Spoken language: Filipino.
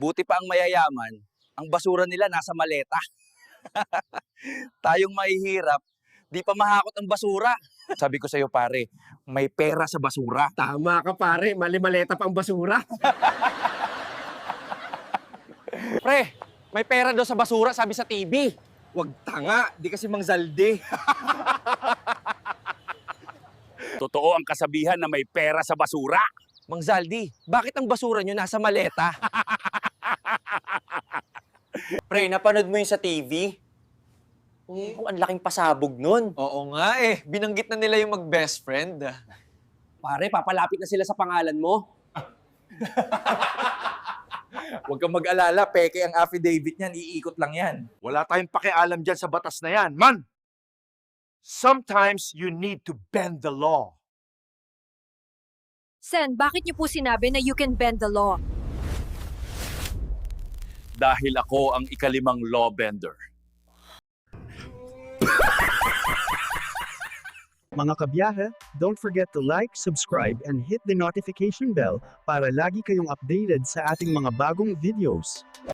Buti pa ang mayayaman, ang basura nila nasa maleta. Tayong mahihirap, di pa mahakot ang basura. Sabi ko sa'yo pare, may pera sa basura. Tama ka pare, mali-maleta pang basura. Pre, may pera daw sa basura, sabi sa TV. Wag tanga, di kasi Mang Zalde. Totoo ang kasabihan na may pera sa basura. Mang Zaldi, bakit ang basura nyo nasa maleta? Pre, napanood mo yung sa TV? Ang laking pasabog nun. Oo nga eh. Binanggit na nila yung mag-best friend. Pare, papalapit na sila sa pangalan mo. Huwag kang mag-alala, peke ang affidavit niyan, iikot lang yan. Wala tayong pakialam dyan sa batas na yan. Man! Sometimes you need to bend the law. Sen, bakit niyo po sinabi na you can bend the law? Dahil ako ang ikalimang lawbender. Mga kabiyahe, don't forget to like, subscribe, and hit the notification bell para lagi kayong updated sa ating mga bagong videos.